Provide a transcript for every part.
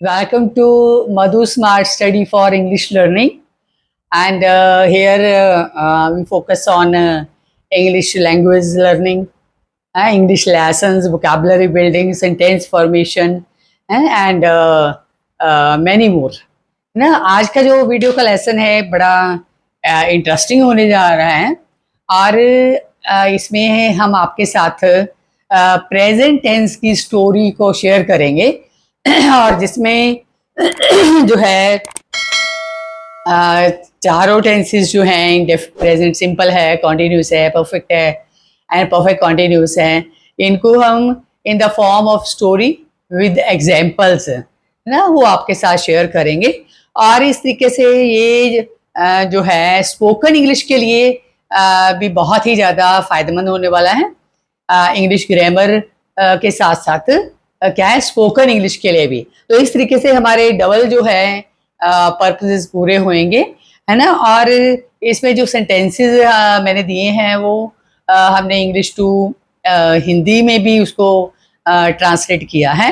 Welcome to Madhu Smart Study for English Learning. And here we focus on English language learning, English lessons, vocabulary building, sentence formation, and many more. ना आज का जो video का lesson है बड़ा interesting होने जा रहा है और इसमें हम आपके साथ प्रेजेंट टेंस की स्टोरी को शेयर करेंगे और जिसमें जो है चारों टेंसेस जो हैं प्रेजेंट सिंपल है, कॉन्टिन्यूस है, परफेक्ट है एंड परफेक्ट कॉन्टिन्यूस है, इनको हम in the form of story with examples ना वो आपके साथ शेयर करेंगे। और इस तरीके से ये जो है स्पोकन इंग्लिश के लिए भी बहुत ही ज़्यादा फायदेमंद होने वाला है। इंग्लिश ग्रामर के साथ साथ क्या है स्पोकन इंग्लिश के लिए भी। तो इस तरीके से हमारे डबल जो है पर्पसेस पूरे होंगे, है ना। और इसमें जो सेंटेंसेस मैंने दिए हैं वो हमने इंग्लिश टू हिंदी में भी उसको ट्रांसलेट किया है।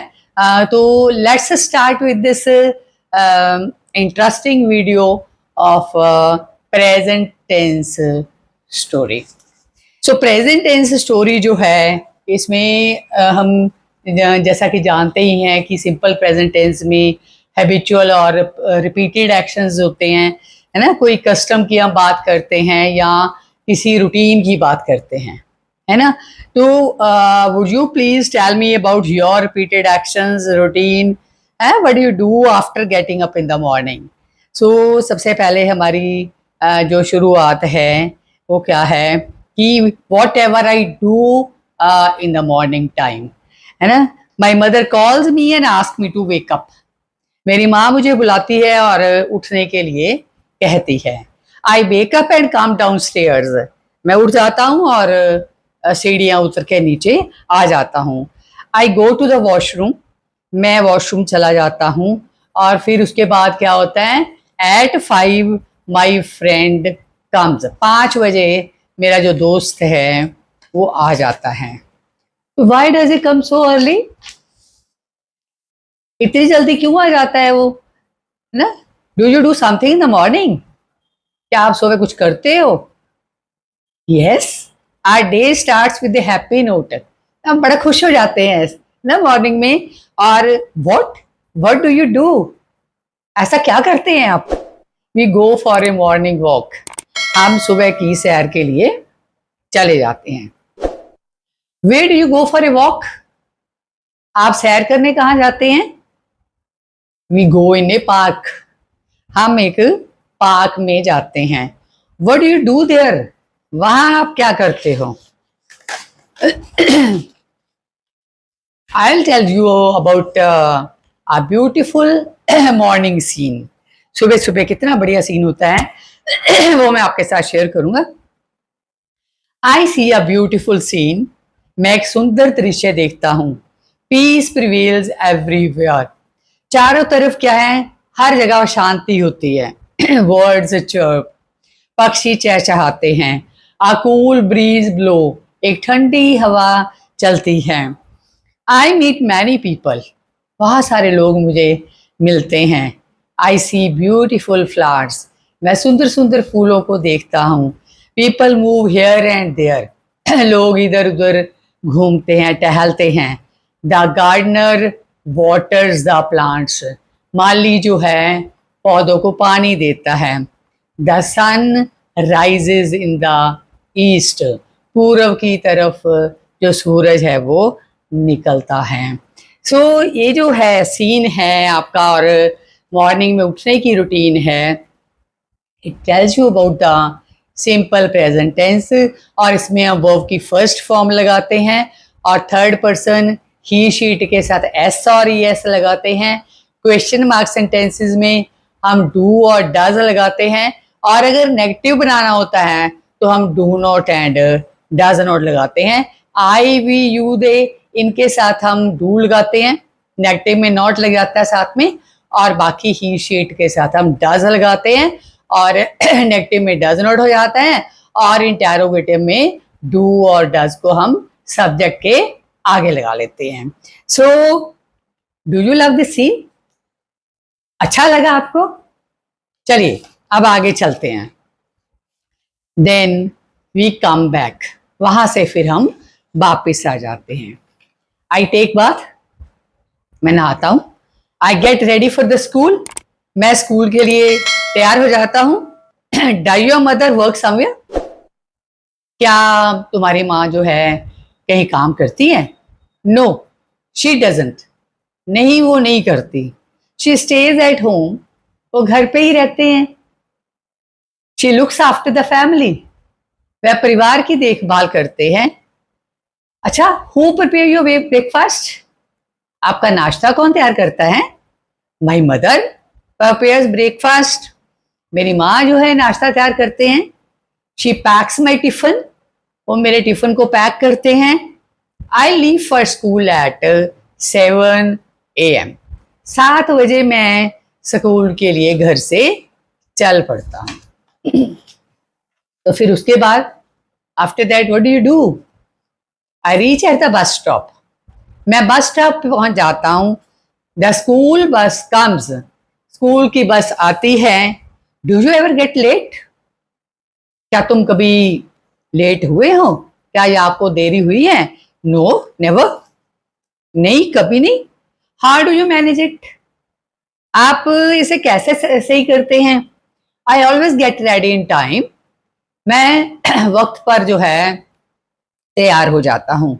तो let's start with this interesting video of present tense story. So present tense story जो है इसमें हम जैसा कि जानते ही हैं कि सिंपल प्रेजेंट टेंस में हैबिचुअल और रिपीटेड एक्शंस होते हैं, है ना। कोई कस्टम की हम बात करते हैं या किसी रूटीन की बात करते हैं, है ना। तो would you please tell me about your repeated actions routine, what do you do after getting up in the morning. So सबसे पहले हमारी जो शुरुआत है वो क्या है कि whatever I do in the morning time, है ना। My mother calls me and ask me to wake up. मेरी माँ मुझे बुलाती है और उठने के लिए कहती है। I wake up and come down stairs. मैं उठ जाता हूँ और सीढ़ियाँ उतर के नीचे आ जाता हूँ। आई गो टू द वॉशरूम। मैं वॉशरूम चला जाता हूँ और फिर उसके बाद क्या होता है, एट 5 माई फ्रेंड कम्स। 5 बजे मेरा जो दोस्त है वो आ जाता है। Why does he come so early? इतनी जल्दी क्यों आ जाता है वो, है ना। Do you do something in the morning? क्या आप सुबह कुछ करते हो? Yes, our day starts with a happy note. हम बड़ा खुश हो जाते हैं ना मॉर्निंग में। और व्हाट डू यू डू? ऐसा क्या करते हैं आप? We go for a morning walk. हम सुबह की सैर के लिए चले जाते हैं। Where do you go for a walk? आप सैर करने कहाँ जाते हैं? We go in a park. हम एक पार्क में जाते हैं। What do you do there? वहाँ आप क्या करते हो? I'll tell you about a beautiful morning scene. सुबह सुबह कितना बढ़िया सीन होता है वो मैं आपके साथ शेयर करूंगा। I see a beautiful scene. मैं एक सुंदर दृश्य देखता हूँ। Peace prevails everywhere. चारों तरफ क्या है, हर जगह शांति होती है। Birds chirp. पक्षी चहचहाते हैं। A cool breeze blow. एक ठंडी हवा चलती है। I meet many people. बहुत सारे लोग मुझे मिलते हैं। I see beautiful flowers. मैं सुंदर सुंदर फूलों को देखता हूँ। People move here and there. लोग इधर उधर घूमते हैं, टहलते हैं। The gardener waters the plants. माली जो है पौधों को पानी देता है। The sun rises in the east. पूर्व की तरफ जो सूरज है वो निकलता है। सो ये जो है सीन है आपका और मॉर्निंग में उठने की रूटीन है। It tells you about the simple present tense. और इसमें हम वर्ब की फर्स्ट फॉर्म लगाते हैं और थर्ड पर्सन ही शीट के साथ एस और एस लगाते हैं। क्वेश्चन मार्क सेंटेंसेस में हम डू और डज लगाते हैं। और अगर नेगेटिव बनाना होता है तो हम do not and does not लगाते हैं। आई वी यू दे इनके साथ हम डू लगाते हैं, नेगेटिव में नॉट लग जाता है साथ में। और बाकी ही शीट के साथ हम डज लगाते हैं और नेगेटिव में डज नॉट हो जाता है। और इंटेरोगेटिव में डू और डज को हम सब्जेक्ट के आगे लगा लेते हैं। So do you love this scene? अच्छा लगा आपको? चलिए अब आगे चलते हैं। देन वी कम बैक, वहां से फिर हम वापिस आ जाते हैं। आई टेक बाथ, मैं नहाता हूं। I get ready for the school, मैं स्कूल के लिए तैयार हो जाता हूं। Do your mother work somewhere, क्या तुम्हारी माँ जो है कहीं काम करती है? नो शी डजंट, नहीं वो नहीं करती। शी स्टेज एट होम, वो घर पे ही रहते हैं। She looks after the family, वह परिवार की देखभाल करते हैं। अच्छा, हु प्रिपेयर योर ब्रेकफास्ट, आपका नाश्ता कौन तैयार करता है? माई मदर प्रिपेयर्स ब्रेकफास्ट, मेरी माँ जो है नाश्ता तैयार करते हैं। शी पैक्स माई टिफिन, वो मेरे टिफिन को पैक करते हैं। I leave for school eight 7 AM, 7 बजे मैं स्कूल के लिए घर से चल पड़ता हूँ। तो फिर उसके बाद after that what do you do? I reach at the bus stop, मैं बस स्टॉप पे पहुंच जाता हूँ। The school bus comes, school की बस आती है। Do you ever get late, क्या तुम कभी लेट हुए हो? क्या ये आपको देरी हुई है? नो नेवर, नहीं कभी नहीं। How do you manage it, आप इसे कैसे सही करते हैं? I always get ready in time, मैं वक्त पर जो है तैयार हो जाता हूं।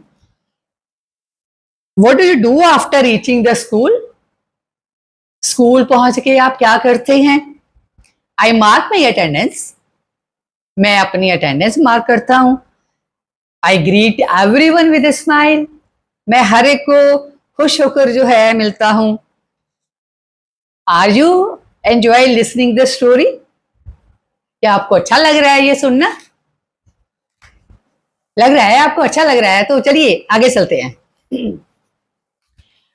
What do you do after reaching the school, school पहुंच के आप क्या करते हैं? आई मार्क माई अटेंडेंस, मैं अपनी अटेंडेंस मार्क करता हूं। I greet everyone with a smile, मैं हर एक को खुश होकर जो है मिलता हूं। Are you enjoy listening the story, क्या आपको अच्छा लग रहा है ये सुनना? लग रहा है आपको अच्छा लग रहा है, तो चलिए आगे चलते हैं।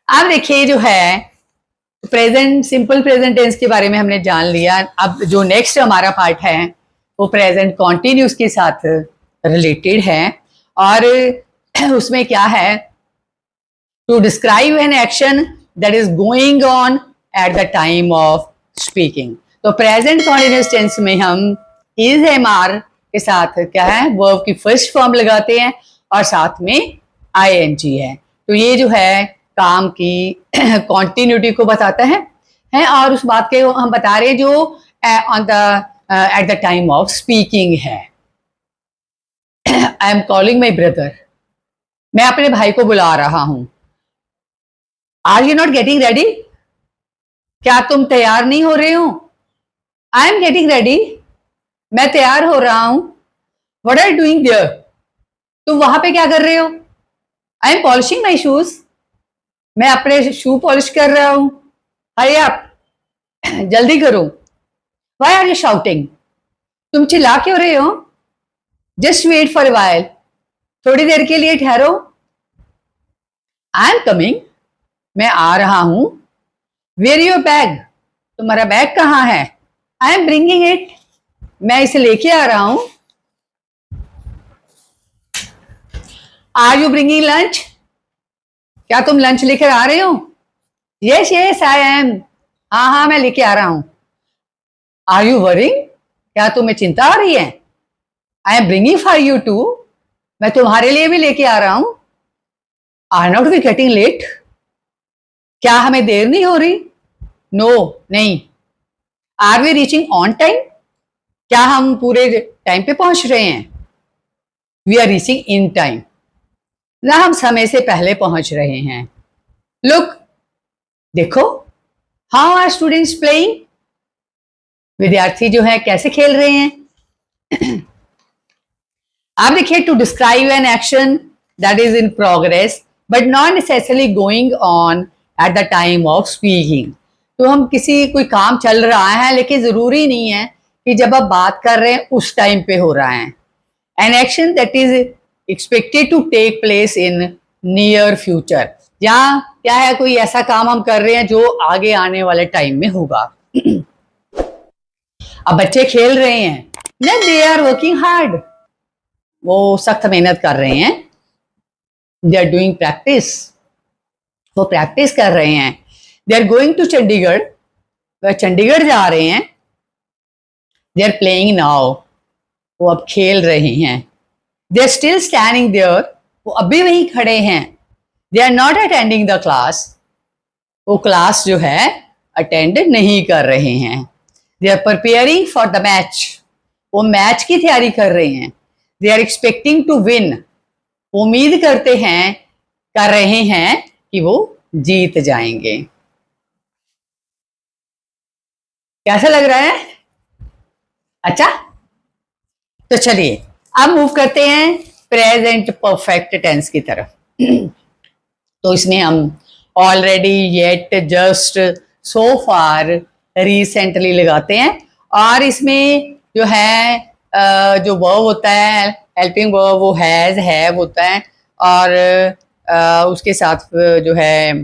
अब देखिए जो है प्रेजेंट, सिंपल प्रेजेंट टेंस के बारे में हमने जान लिया। अब जो नेक्स्ट हमारा पार्ट है वो प्रेजेंट कॉन्टिन्यूस के साथ रिलेटेड है। और उसमें क्या है, to describe an action that is going on at the time of speaking. तो प्रेजेंट कॉन्टिन्यूस टेंस में हम इज एम आर के साथ क्या है, वर्ब की फर्स्ट फॉर्म लगाते हैं और साथ में आईएनजी है। तो ये जो है काम की कॉन्टिन्यूटी को बताता है और उस बात के हम बता रहे हैं जो on the at the time of speaking है। I am calling my brother, मैं अपने भाई को बुला रहा हूं। Are you not getting ready, क्या तुम तैयार नहीं हो रहे हो? आई एम गेटिंग रेडी, मैं तैयार हो रहा हूं। What are you doing there, तुम वहां पे क्या कर रहे हो? I am polishing my shoes, मैं अपने शू पॉलिश कर रहा हूं। हरी आप, जल्दी करो। वाई आर यू शाउटिंग, तुम चिल्ला क्यों रहे हो? जस्ट वेट फॉर वाइल, थोड़ी देर के लिए ठहरो। आई एम कमिंग, मैं आ रहा हूं। वेयर योर बैग, तुम्हारा बैग कहाँ है? आई एम ब्रिंगिंग इट, मैं इसे लेके आ रहा हूं। आर यू ब्रिंगिंग लंच, क्या तुम लंच लेकर आ रहे हो? यस यस आई एम, हाँ हाँ मैं लेके आ रहा हूं। आर यू वरिंग, क्या तुम्हें चिंता आ रही है? I am bringing for you too, मैं तुम्हारे लिए भी लेके आ रहा हूं। Are not we getting late, क्या हमें देर नहीं हो रही? नो नहीं। Are we reaching on time, क्या हम पूरे टाइम पे पहुंच रहे हैं? We are reaching in time, ना हम समय से पहले पहुंच रहे हैं। लुक, देखो, हाउ आर स्टूडेंट्स प्लेइंग, विद्यार्थी जो है कैसे खेल रहे हैं। आप देखिए, to describe an action that is in progress but not necessarily going on at the time of speaking. तो हम किसी कोई काम चल रहा है लेकिन जरूरी नहीं है कि जब आप बात कर रहे हैं उस टाइम पे हो रहा है। An action that is expected to take place in near future, या क्या है, कोई ऐसा काम हम कर रहे हैं जो आगे आने वाले टाइम में होगा। अब बच्चे खेल रहे हैं ना, दे आर वर्किंग हार्ड, वो सख्त मेहनत कर रहे हैं। दे आर डूइंग प्रैक्टिस, वो प्रैक्टिस कर रहे हैं। They are going to Chandigarh, वह चंडीगढ़ जा रहे हैं। दे आर प्लेइंग नाउ, वो अब खेल रहे हैं। They are still standing there, वो अभी वहीं खड़े हैं। They are not attending the class, वो क्लास जो है अटेंड नहीं कर रहे हैं। They are preparing for the match, वो मैच की तैयारी कर रहे हैं। They are expecting to win, उम्मीद करते हैं, कर रहे हैं कि वो जीत जाएंगे। कैसा लग रहा है? अच्छा, तो चलिए अब मूव करते हैं प्रेजेंट परफेक्ट टेंस की तरफ। तो इसमें हम ऑलरेडी, येट, जस्ट, सो फार, रिसेंटली लगाते हैं। और इसमें जो है जो वर्ब होता है, हेल्पिंग वर्ब, वो हैज, हैव होता है। और उसके साथ जो है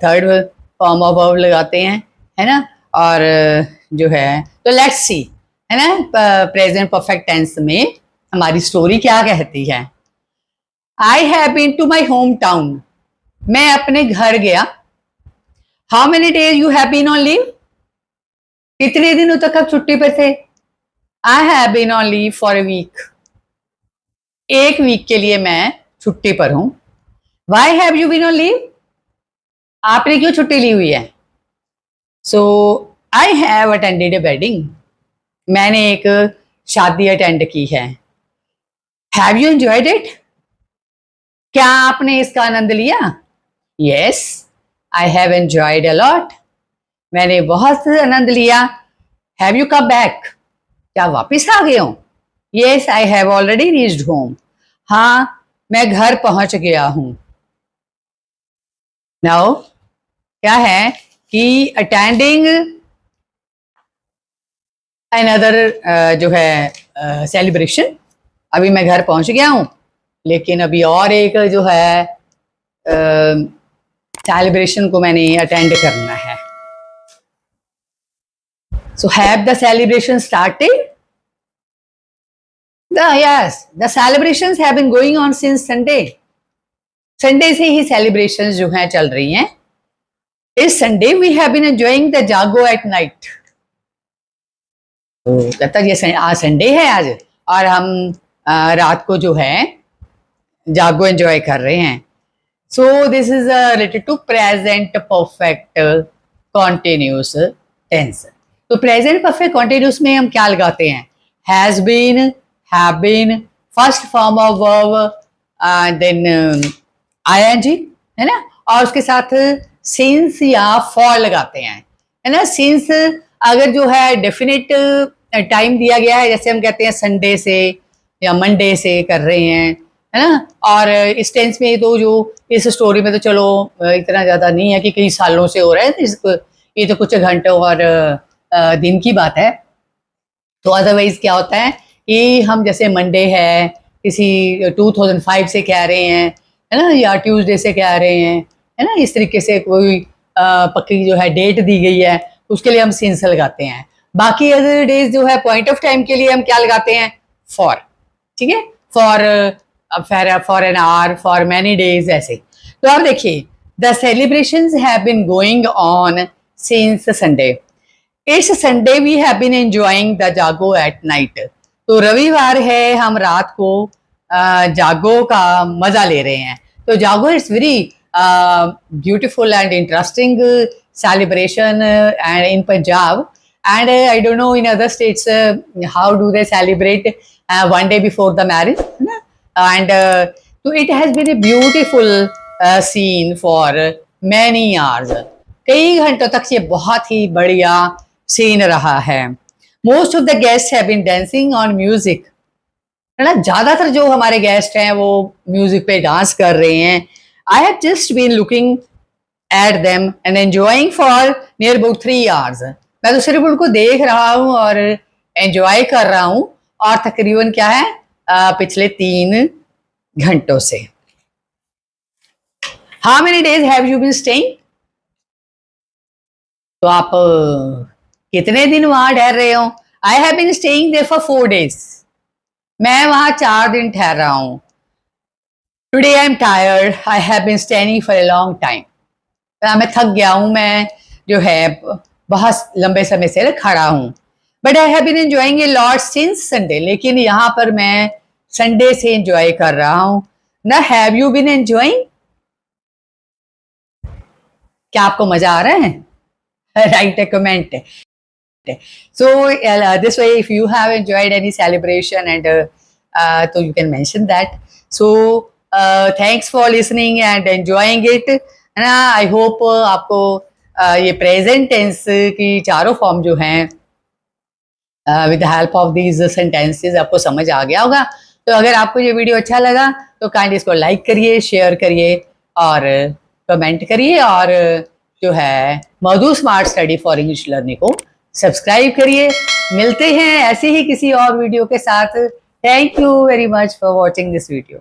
थर्ड फॉर्म ऑफ वर्ब लगाते हैं, है ना। और जो है, तो लेट्स सी, है ना, प्रेजेंट परफेक्ट टेंस में हमारी स्टोरी क्या कहती है। I have been to my home town, मैं अपने घर गया। How many days you have been on leave, कितने दिनों तक आप छुट्टी पर थे। I have been on leave for a week, एक वीक के लिए मैं छुट्टी पर हूं। Why have you been on leave, आपने क्यों छुट्टी ली हुई है। So I have attended a wedding, मैंने एक शादी अटेंड की है। हैव यू एंजॉयड इट, क्या आपने इसका आनंद लिया। Yes I have enjoyed a lot, मैंने बहुत आनंद लिया। हैव यू कम बैक, क्या वापिस आ गए हो। Yes I have already reached home, हाँ मैं घर पहुंच गया हूं। नाउ क्या है कि अटेंडिंग अनदर जो है सेलिब्रेशन, अभी मैं घर पहुंच गया हूं, लेकिन अभी और एक जो है सेलिब्रेशन को मैंने अटेंड करना है। So have the celebration started, yes, the celebrations have been going on since Sunday. Sunday से ही सेलिब्रेशंस जो हैं चल रही हैं। इस Sunday we have been enjoying the जागो एट नाइट, तो कहता है ये आज संडे है आज, और हम रात को जो है जागो एंजॉय कर रहे हैं। So this is related to present perfect continuous tense. तो प्रेजेंट परफेक्ट कॉन्टिन्यूस में हम क्या लगाते हैं, has been, have been, first form of verb, then ING, है ना, और उसके साथ सिंस या फॉर लगाते हैं, है ना। सिंस अगर जो है डेफिनेट टाइम दिया गया है, जैसे हम कहते हैं संडे से या मंडे से कर रहे हैं, है ना। और इस टेंस में तो जो इस स्टोरी में तो चलो इतना ज़्यादा नहीं है कि कई सालों से हो रहा है, इसको ये तो कुछ घंटों और दिन की बात है। तो अदरवाइज क्या होता है कि हम जैसे मंडे है, किसी 2005 से कह रहे हैं, है ना, या ट्यूसडे से कह रहे हैं, है ना, इस तरीके से कोई पक्की जो है डेट दी गई है, उसके लिए हम सिंस लगाते हैं। बाकी अदर डेज जो है पॉइंट ऑफ टाइम के लिए हम क्या लगाते हैं, फॉर, ठीक है, for an hour, for many days, ऐसे। तो अब देखिए, the celebrations have been going on since Sunday, इस Sunday we have been enjoying the जागो एट नाइट, तो रविवार है, हम रात को जागो का मजा ले रहे हैं। तो जागो it's very beautiful and interesting celebration and in Punjab, and I don't know in other states how do they celebrate one day before the marriage, and so it has been a beautiful scene for many hours, कई घंटों तक ये बहुत ही बढ़िया scene रहा है। Most of the guest have been dancing on music, है ना, ज्यादातर जो हमारे गेस्ट हैं वो म्यूजिक पे डांस कर रहे हैं। I have just been looking at them and enjoying for near about 3 hours, मैं तो सिर्फ उनको देख रहा हूँ और एंजॉय कर रहा हूँ, और तकरीबन क्या है पिछले 3 घंटों से। How many days have you been staying, तो आप कितने दिन वहां ठहर रहे हो। I have been staying there for 4 days, मैं वहां 4 दिन ठहर रहा हूं। Today I am tired, I have been standing for a long time, मैं थक गया हूं, मैं जो है बहुत लंबे समय से खड़ा हूँ। But I have been enjoying a lot since Sunday, लेकिन यहाँ पर मैं संडे से एंजॉय कर रहा हूँ ना। Have you been enjoying? क्या आपको मजा आ रहा है? Write a comment. So this way, if you have enjoyed any celebration and so you can mention that. So thanks for listening and enjoying it. है ना? I hope आपको ये प्रेजेंट टेंस की चारों फॉर्म जो हैं with the help of these sentences आपको समझ आ गया होगा। तो अगर आपको ये वीडियो अच्छा लगा तो काइंडली इसको लाइक करिए, शेयर करिए और कमेंट करिए, और जो है Madhu smart study for English learning को सब्सक्राइब करिए। मिलते हैं ऐसे ही किसी और वीडियो के साथ। Thank you very much for watching this video.